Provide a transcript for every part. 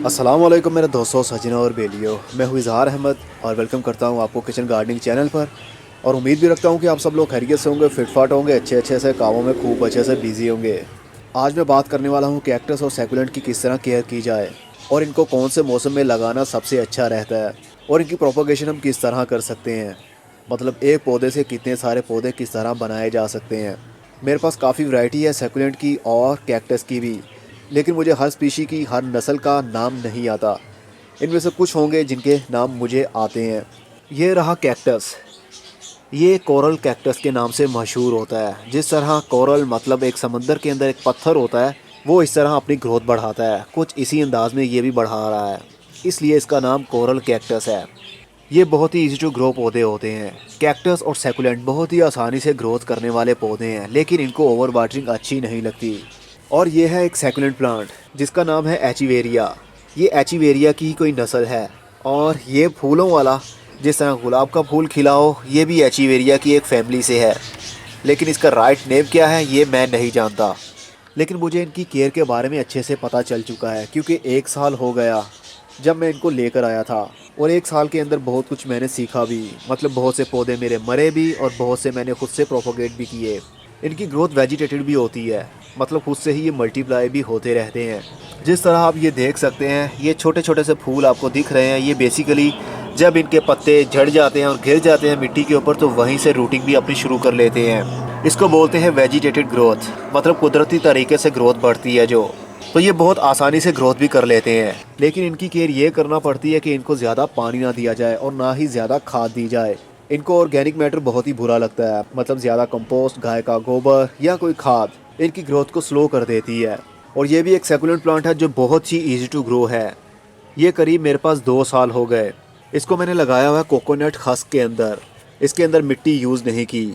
अस्सलाम वालेकुम मेरे दोस्तों सज्जनों और बेलियो। मैं हूँ इज़हार अहमद और वेलकम करता हूँ आपको किचन गार्डनिंग चैनल पर। और उम्मीद भी रखता हूँ कि आप सब लोग खैरियत से होंगे, फिटफाट होंगे, अच्छे अच्छे से कामों में खूब अच्छे से बिजी होंगे। आज मैं बात करने वाला हूँ कैक्टस और सैकुलेंट की किस तरह केयर की जाए और इनको कौन से मौसम में लगाना सबसे अच्छा रहता है और इनकी प्रोपोगेशन हम किस तरह कर सकते हैं। मतलब एक पौधे से कितने सारे पौधे किस तरह बनाए जा सकते हैं। मेरे पास काफ़ी वैरायटी है सैकुलेंट की और कैक्टस की भी, लेकिन मुझे हर स्पीशी की हर नस्ल का नाम नहीं आता। इनमें से कुछ होंगे जिनके नाम मुझे आते हैं। ये रहा कैक्टस। ये कोरल कैक्टस के नाम से मशहूर होता है। जिस तरह कोरल मतलब एक समंदर के अंदर एक पत्थर होता है, वो इस तरह अपनी ग्रोथ बढ़ाता है, कुछ इसी अंदाज में ये भी बढ़ा रहा है, इसलिए इसका नाम कोरल कैक्टस है। ये बहुत ही इजी टू ग्रो पौधे होते हैं। कैक्टस और सैकुलेंट बहुत ही आसानी से ग्रोथ करने वाले पौधे हैं, लेकिन इनको ओवर वाटरिंग अच्छी नहीं लगती। और ये है एक सैकुलेंट प्लांट जिसका नाम है एचिवेरिया। ये एचिवेरिया की ही कोई नस्ल है। और ये फूलों वाला, जिस तरह गुलाब का फूल खिला हो, ये भी एचिवेरिया की एक फैमिली से है। लेकिन इसका राइट नेम क्या है ये मैं नहीं जानता। लेकिन मुझे इनकी केयर के बारे में अच्छे से पता चल चुका है, क्योंकि 1 साल हो गया जब मैं इनको लेकर आया था। और 1 साल के अंदर बहुत कुछ मैंने सीखा भी। मतलब बहुत से पौधे मेरे मरे भी और बहुत से मैंने खुद से प्रोपोगेट भी किए। इनकी ग्रोथ वेजिटेटेड भी होती है, मतलब खुद से ही ये मल्टीप्लाई भी होते रहते हैं। जिस तरह आप ये देख सकते हैं, ये छोटे छोटे से फूल आपको दिख रहे हैं, ये बेसिकली जब इनके पत्ते झड़ जाते हैं और गिर जाते हैं मिट्टी के ऊपर, तो वहीं से रूटिंग भी अपनी शुरू कर लेते हैं। इसको बोलते हैं वेजिटेटेड ग्रोथ, मतलब कुदरती तरीके से ग्रोथ बढ़ती है जो। तो ये बहुत आसानी से ग्रोथ भी कर लेते हैं। लेकिन इनकी केयर ये करना पड़ती है कि इनको ज़्यादा पानी ना दिया जाए और ना ही ज़्यादा खाद दी जाए। इनको ऑर्गेनिक मैटर बहुत ही बुरा लगता है, मतलब ज़्यादा कंपोस्ट, गाय का गोबर या कोई खाद इनकी ग्रोथ को स्लो कर देती है। और ये भी एक सेकुलेंट प्लांट है जो बहुत ही ईजी टू ग्रो है। ये करीब मेरे पास 2 साल हो गए। इसको मैंने लगाया हुआ है कोकोनट हस्क के अंदर। इसके अंदर मिट्टी यूज़ नहीं की,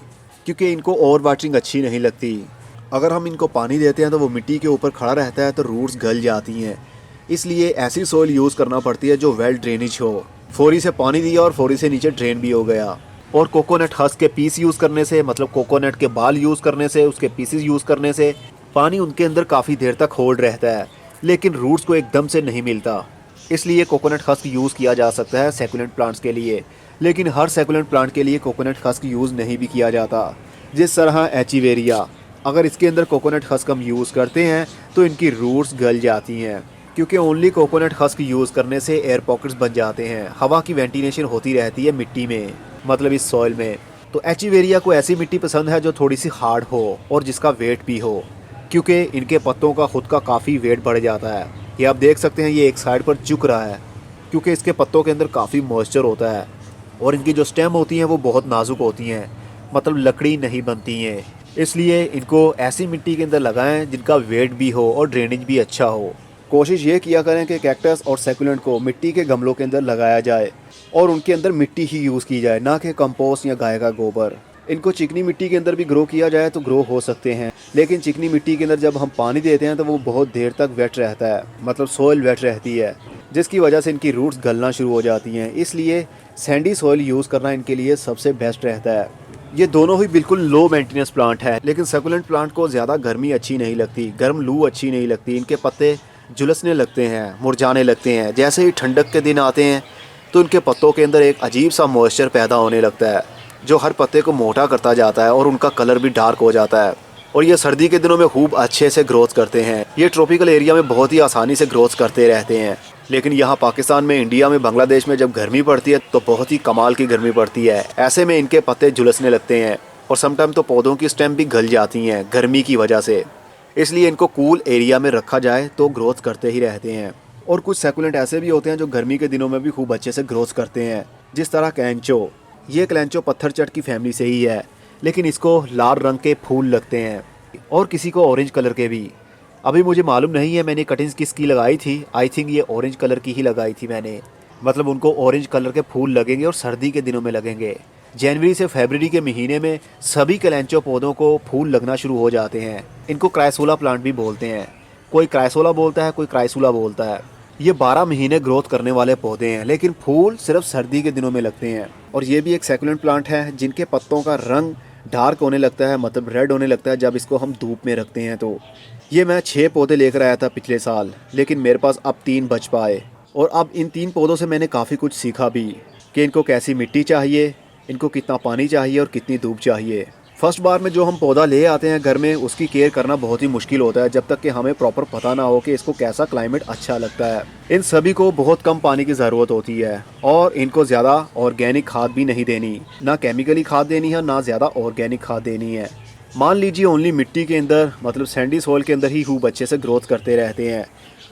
क्योंकि इनको ओवर वाटरिंग अच्छी नहीं लगती। अगर हम इनको पानी देते हैं तो वो मिट्टी के ऊपर खड़ा रहता है, तो रूट्स गल जाती हैं। इसलिए ऐसी सोइल यूज़ करना पड़ती है जो वेल ड्रेनेज हो। फोरी से पानी दिया और फोरी से नीचे ड्रेन भी हो गया। और कोकोनट हस्क के पीस यूज़ करने से, मतलब कोकोनट के बाल यूज़ करने से, उसके पीसेस यूज़ करने से पानी उनके अंदर काफ़ी देर तक होल्ड रहता है, लेकिन रूट्स को एकदम से नहीं मिलता। इसलिए कोकोनट हस्क यूज़ किया जा सकता है सैकुलेंट प्लांट्स के लिए, लेकिन हर सैकुलेंट प्लांट के लिए कोकोनट हस्क यूज़ नहीं भी किया जाता। जिस तरह एचिवेरिया, अगर इसके अंदर कोकोनट हस्क हम यूज़ करते हैं तो इनकी रूट्स गल जाती हैं, क्योंकि ओनली कोकोनट हस्क यूज़ करने से एयर पॉकेट्स बन जाते हैं, हवा की वेंटिलेशन होती रहती है मिट्टी में, मतलब इस सॉइल में। तो एचिवेरिया को ऐसी मिट्टी पसंद है जो थोड़ी सी हार्ड हो और जिसका वेट भी हो, क्योंकि इनके पत्तों का खुद का काफ़ी वेट बढ़ जाता है। ये आप देख सकते हैं, ये एक साइड पर झुक रहा है क्योंकि इसके पत्तों के अंदर काफ़ी मॉइस्चर होता है। और इनकी जो स्टेम होती हैं वो बहुत नाजुक होती हैं, मतलब लकड़ी नहीं बनती हैं। इसलिए इनको ऐसी मिट्टी के अंदर लगाएं जिनका वेट भी हो और ड्रेनेज भी अच्छा हो। कोशिश ये किया करें कि कैक्टस और सैकुलेंट को मिट्टी के गमलों के अंदर लगाया जाए और उनके अंदर मिट्टी ही यूज़ की जाए, ना कि कंपोस्ट या गाय का गोबर। इनको चिकनी मिट्टी के अंदर भी ग्रो किया जाए तो ग्रो हो सकते हैं, लेकिन चिकनी मिट्टी के अंदर जब हम पानी देते हैं तो वो बहुत देर तक वेट रहता है, मतलब सोइल वेट रहती है, जिसकी वजह से इनकी रूट्स गलना शुरू हो जाती हैं। इसलिए सैंडी सॉइल यूज़ करना इनके लिए सबसे बेस्ट रहता है। ये दोनों ही बिल्कुल लो मेंटेनेंस प्लांट है, लेकिन सकुलेंट प्लांट को ज़्यादा गर्मी अच्छी नहीं लगती, गर्म लू अच्छी नहीं लगती। इनके पत्ते झुलसने लगते हैं, मुरझाने लगते हैं। जैसे ही ठंडक के दिन आते हैं तो इनके पत्तों के अंदर एक अजीब सा मॉइस्चर पैदा होने लगता है, जो हर पत्ते को मोटा करता जाता है और उनका कलर भी डार्क हो जाता है। और ये सर्दी के दिनों में खूब अच्छे से ग्रोथ करते हैं। ये ट्रॉपिकल एरिया में बहुत ही आसानी से ग्रोथ करते रहते हैं, लेकिन यहाँ पाकिस्तान में, इंडिया में, बांग्लादेश में जब गर्मी पड़ती है तो बहुत ही कमाल की गर्मी पड़ती है। ऐसे में इनके पत्ते झुलसने लगते हैं और समटाइम तो पौधों की स्टेम भी गल जाती हैं गर्मी की वजह से। इसलिए इनको कूल एरिया में रखा जाए तो ग्रोथ करते ही रहते हैं। और कुछ सैकुलेंट ऐसे भी होते हैं जो गर्मी के दिनों में भी खूब अच्छे से ग्रोथ करते हैं, जिस तरह कैंचो। ये क्लेंचो पत्थर चट की फैमिली से ही है, लेकिन इसको लाल रंग के फूल लगते हैं और किसी को ऑरेंज कलर के भी। अभी मुझे मालूम नहीं है मैंने कटिंग्स किसकी लगाई थी, आई थिंक ये ऑरेंज कलर की ही लगाई थी मैंने। मतलब उनको ऑरेंज कलर के फूल लगेंगे और सर्दी के दिनों में लगेंगे। जनवरी से फरवरी के महीने में सभी कैलेंचो पौधों को फूल लगना शुरू हो जाते हैं। इनको क्राइसोला प्लांट भी बोलते हैं, कोई क्राइसोला बोलता है, कोई क्राइसुला बोलता है। ये 12 महीने ग्रोथ करने वाले पौधे हैं, लेकिन फूल सिर्फ सर्दी के दिनों में लगते हैं। और ये भी एक सैकुलेंट प्लांट है जिनके पत्तों का रंग डार्क होने लगता है, मतलब रेड होने लगता है जब इसको हम धूप में रखते हैं। तो ये मैं 6 पौधे लेकर आया था पिछले साल, लेकिन मेरे पास अब 3 बच पाए। और अब इन 3 पौधों से मैंने काफ़ी कुछ सीखा भी कि इनको कैसी मिट्टी चाहिए, इनको कितना पानी चाहिए और कितनी धूप चाहिए। फर्स्ट बार में जो हम पौधा ले आते हैं घर में, उसकी केयर करना बहुत ही मुश्किल होता है जब तक कि हमें प्रॉपर पता ना हो कि इसको कैसा क्लाइमेट अच्छा लगता है। इन सभी को बहुत कम पानी की ज़रूरत होती है और इनको ज़्यादा ऑर्गेनिक खाद भी नहीं देनी, ना केमिकली खाद देनी है, ना ज़्यादा ऑर्गेनिक खाद देनी है। मान लीजिए ओनली मिट्टी के अंदर, मतलब सैंडी सॉइल के अंदर ही खूब अच्छे से ग्रोथ करते रहते हैं।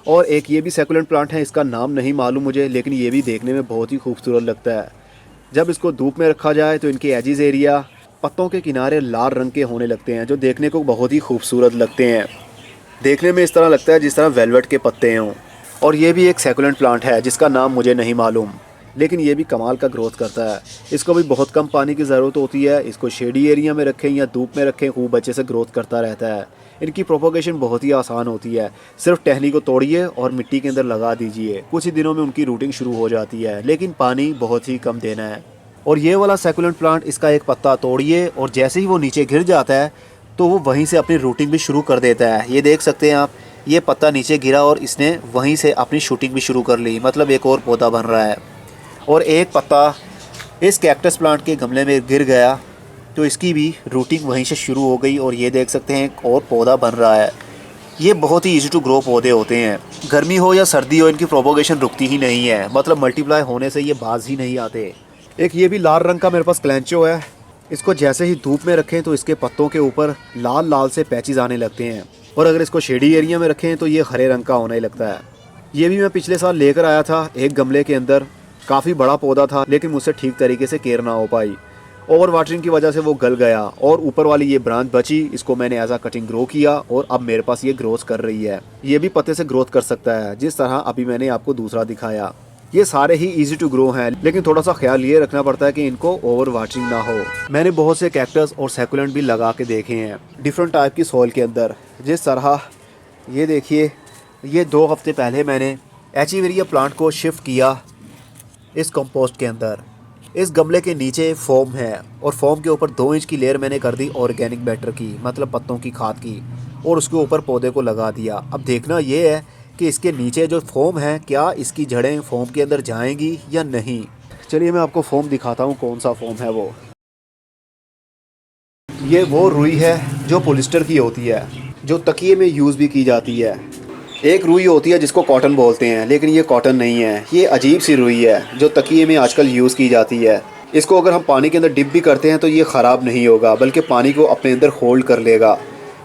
और एक ये भी सैकुलेंट प्लांट है, इसका नाम नहीं मालूम मुझे, लेकिन ये भी देखने में बहुत ही खूबसूरत लगता है। जब इसको धूप में रखा जाए तो इनके एजिस एरिया, पत्तों के किनारे लाल रंग के होने लगते हैं, जो देखने को बहुत ही खूबसूरत लगते हैं। देखने में इस तरह लगता है जिस तरह वेलवेट के पत्ते हों। और ये भी एक सैकुलेंट प्लांट है जिसका नाम मुझे नहीं मालूम, लेकिन ये भी कमाल का ग्रोथ करता है। इसको भी बहुत कम पानी की ज़रूरत होती है। इसको शेडी एरिया में रखें या धूप में रखें, खूब अच्छे से ग्रोथ करता रहता है। इनकी प्रोपोगेशन बहुत ही आसान होती है। सिर्फ टहनी को तोड़िए और मिट्टी के अंदर लगा दीजिए, कुछ ही दिनों में उनकी रूटिंग शुरू हो जाती है, लेकिन पानी बहुत ही कम देना है। और ये वाला सैकुलेंट प्लांट, इसका एक पत्ता तोड़िए और जैसे ही वो नीचे गिर जाता है तो वो वहीं से अपनी रूटिंग भी शुरू कर देता है। ये देख सकते हैं आप, ये पत्ता नीचे गिरा और इसने वहीं से अपनी शूटिंग भी शुरू कर ली, मतलब एक और पौधा बन रहा है। और एक पत्ता इस कैक्टस प्लांट के गमले में गिर गया तो इसकी भी रूटिंग वहीं से शुरू हो गई और ये देख सकते हैं एक और पौधा बन रहा है। ये बहुत ही ईजी टू ग्रो पौधे होते हैं। गर्मी हो या सर्दी हो, इनकी प्रोपोगेशन रुकती ही नहीं है, मतलब मल्टीप्लाई होने से ये बाज ही नहीं आते। एक ये भी लाल रंग का मेरे पास क्लेंचो है। इसको जैसे ही धूप में रखें तो इसके पत्तों के ऊपर लाल लाल से पैचेस आने लगते हैं, और अगर इसको शेडी एरिया में रखें तो ये हरे रंग का होने लगता है। ये भी मैं पिछले साल लेकर आया था एक गमले के अंदर। काफ़ी बड़ा पौधा था, लेकिन मुझसे ठीक तरीके से केयर ना हो पाई। ओवर वाटरिंग की वजह से वो गल गया और ऊपर वाली ये ब्रांच बची, इसको मैंने एज आ कटिंग ग्रो किया और अब मेरे पास ये ग्रोथ कर रही है। ये भी पत्ते से ग्रोथ कर सकता है, जिस तरह अभी मैंने आपको दूसरा दिखाया। ये सारे ही इजी टू ग्रो हैं, लेकिन थोड़ा सा ख्याल ये रखना पड़ता है कि इनको ओवर वाटरिंग ना हो। मैंने बहुत से कैक्टस और सैकुलेंट भी लगा के देखे हैं डिफरेंट टाइप की सॉइल के अंदर। जिस तरह ये देखिए, ये 2 हफ्ते पहले मैंने एचीवेरिया प्लांट को शिफ्ट किया इस कंपोस्ट के अंदर। इस गमले के नीचे फोम है और फोम के ऊपर 2 इंच की लेयर मैंने कर दी ऑर्गेनिक मैटर की, मतलब पत्तों की खाद की, और उसके ऊपर पौधे को लगा दिया। अब देखना ये है कि इसके नीचे जो फोम है, क्या इसकी जड़ें फोम के अंदर जाएंगी या नहीं। चलिए मैं आपको फोम दिखाता हूँ, कौन सा फोम है वो। ये वो रुई है जो पॉलिस्टर की होती है, जो तकिए में यूज़ भी की जाती है। एक रुई होती है जिसको कॉटन बोलते हैं, लेकिन ये कॉटन नहीं है, ये अजीब सी रुई है जो तकिए में आजकल यूज़ की जाती है। इसको अगर हम पानी के अंदर डिप भी करते हैं तो ये ख़राब नहीं होगा, बल्कि पानी को अपने अंदर होल्ड कर लेगा।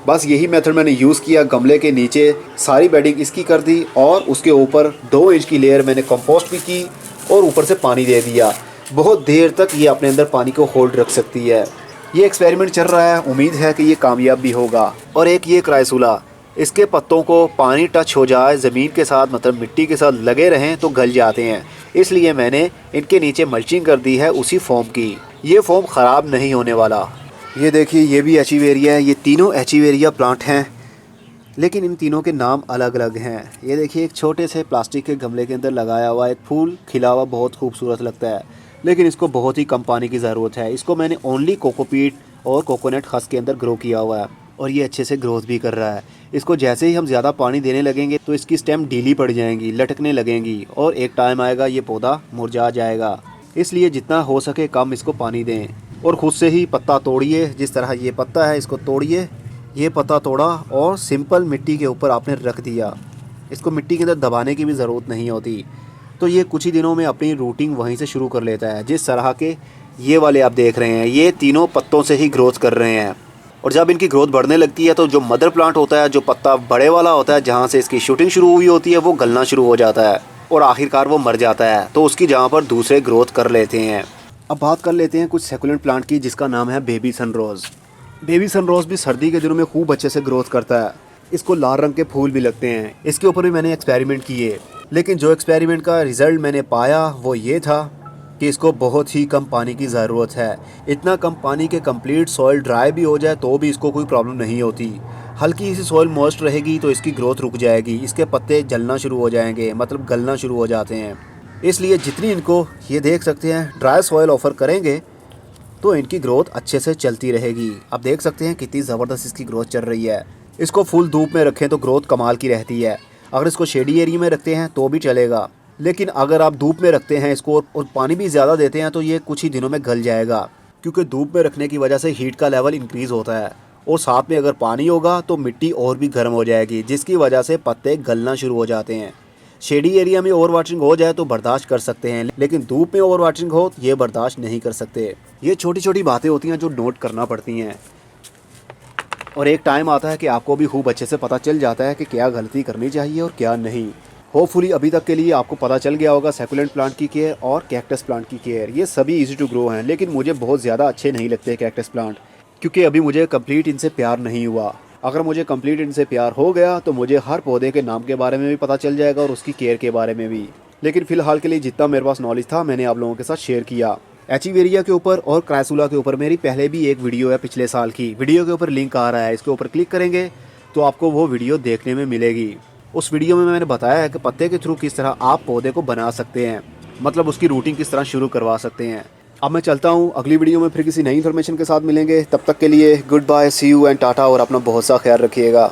बस यही मेथड मैंने यूज़ किया। गमले के नीचे सारी बेडिंग इसकी कर दी और उसके ऊपर 2 इंच की लेयर मैंने कंपोस्ट भी की और ऊपर से पानी दे दिया। बहुत देर तक ये अपने अंदर पानी को होल्ड रख सकती है। ये एक्सपेरिमेंट चल रहा है, उम्मीद है कि ये कामयाब भी होगा। और एक ये क्राइसूला, इसके पत्तों को पानी टच हो जाए ज़मीन के साथ, मतलब मिट्टी के साथ लगे रहें तो गल जाते हैं, इसलिए मैंने इनके नीचे मल्चिंग कर दी है उसी फोम की। ये फोम ख़राब नहीं होने वाला। ये देखिए, ये भी एचीवेरिया है। ये तीनों एचीवेरिया प्लांट हैं, लेकिन इन तीनों के नाम अलग अलग हैं। ये देखिए, एक छोटे से प्लास्टिक के गमले के अंदर लगाया हुआ एक फूल खिला हुआ, बहुत खूबसूरत लगता है, लेकिन इसको बहुत ही कम पानी की ज़रूरत है। इसको मैंने ओनली कोकोपीट और कोकोनट हस्क के अंदर ग्रो किया हुआ है और ये अच्छे से ग्रोथ भी कर रहा है। इसको जैसे ही हम ज़्यादा पानी देने लगेंगे तो इसकी स्टेम ढीली पड़ जाएंगी, लटकने लगेंगी और एक टाइम आएगा ये पौधा मुरझा जाएगा। इसलिए जितना हो सके कम इसको पानी दें और ख़ुद से ही पत्ता तोड़िए। जिस तरह ये पत्ता है, इसको तोड़िए। ये पत्ता तोड़ा और सिंपल मिट्टी के ऊपर आपने रख दिया। इसको मिट्टी के अंदर दबाने की भी ज़रूरत नहीं होती, तो ये कुछ ही दिनों में अपनी रूटिंग वहीं से शुरू कर लेता है। जिस तरह के ये वाले आप देख रहे हैं, ये तीनों पत्तों से ही ग्रोथ कर रहे हैं। और जब इनकी ग्रोथ बढ़ने लगती है तो जो मदर प्लांट होता है, जो पत्ता बड़े वाला होता है, जहाँ से इसकी शूटिंग शुरू हुई होती है, वो गलना शुरू हो जाता है और आखिरकार वो मर जाता है। तो उसकी जगह पर दूसरे ग्रोथ कर लेते हैं। अब बात कर लेते हैं कुछ सेकुलेंट प्लांट की, जिसका नाम है बेबी सनरोज़। बेबी सनरोज़ भी सर्दी के दिनों में खूब अच्छे से ग्रोथ करता है। इसको लाल रंग के फूल भी लगते हैं। इसके ऊपर भी मैंने एक्सपेरिमेंट किए, लेकिन जो एक्सपेरिमेंट का रिज़ल्ट मैंने पाया वो ये था कि इसको बहुत ही कम पानी की ज़रूरत है। इतना कम पानी के कंप्लीट सॉइल ड्राई भी हो जाए तो भी इसको कोई प्रॉब्लम नहीं होती। हल्की सी सॉइल मॉइस्ट रहेगी तो इसकी ग्रोथ रुक जाएगी, इसके पत्ते जलना शुरू हो जाएंगे, मतलब गलना शुरू हो जाते हैं। इसलिए जितनी इनको, ये देख सकते हैं, ड्राई सॉइल ऑफ़र करेंगे तो इनकी ग्रोथ अच्छे से चलती रहेगी। आप देख सकते हैं कितनी ज़बरदस्त इसकी ग्रोथ चल रही है। इसको फुल धूप में रखें तो ग्रोथ कमाल की रहती है। अगर इसको शेडी एरिया में रखते हैं तो भी चलेगा, लेकिन अगर आप धूप में रखते हैं इसको और पानी भी ज़्यादा देते हैं तो ये कुछ ही दिनों में गल जाएगा, क्योंकि धूप में रखने की वजह से हीट का लेवल इंक्रीज़ होता है और साथ में अगर पानी होगा तो मिट्टी और भी गर्म हो जाएगी, जिसकी वजह से पत्ते गलना शुरू हो जाते हैं। शेडी एरिया में ओवर वाटरिंग हो जाए तो बर्दाश्त कर सकते हैं, लेकिन धूप में ओवर वाटरिंग हो ये बर्दाश्त नहीं कर सकते। ये छोटी छोटी बातें होती हैं जो नोट करना पड़ती हैं, और एक टाइम आता है कि आपको भी खूब अच्छे से पता चल जाता है कि क्या गलती करनी चाहिए और क्या नहीं। होपफुली अभी तक के लिए आपको पता चल गया होगा सैकुलेंट प्लांट की केयर और कैक्टस प्लांट की केयर। ये सभी इजी टू ग्रो हैं, लेकिन मुझे बहुत ज़्यादा अच्छे नहीं लगते कैक्टस प्लांट, क्योंकि अभी मुझे कंप्लीट इनसे प्यार नहीं हुआ। अगर मुझे कंप्लीट इनसे प्यार हो गया तो मुझे हर पौधे के नाम के बारे में भी पता चल जाएगा और उसकी केयर के बारे में भी। लेकिन फ़िलहाल के लिए जितना मेरे पास नॉलेज था मैंने आप लोगों के साथ शेयर किया। एचिवेरिया के ऊपर और क्राइसुला के ऊपर मेरी पहले भी एक वीडियो है पिछले साल की। वीडियो के ऊपर लिंक आ रहा है, इसके ऊपर क्लिक करेंगे तो आपको वो वीडियो देखने में मिलेगी। उस वीडियो में मैंने बताया है कि पत्ते के थ्रू किस तरह आप पौधे को बना सकते हैं, मतलब उसकी रूटिंग किस तरह शुरू करवा सकते हैं। अब मैं चलता हूँ, अगली वीडियो में फिर किसी नई इन्फॉर्मेशन के साथ मिलेंगे। तब तक के लिए good bye, see you and tata, और अपना बहुत सा ख्याल रखिएगा।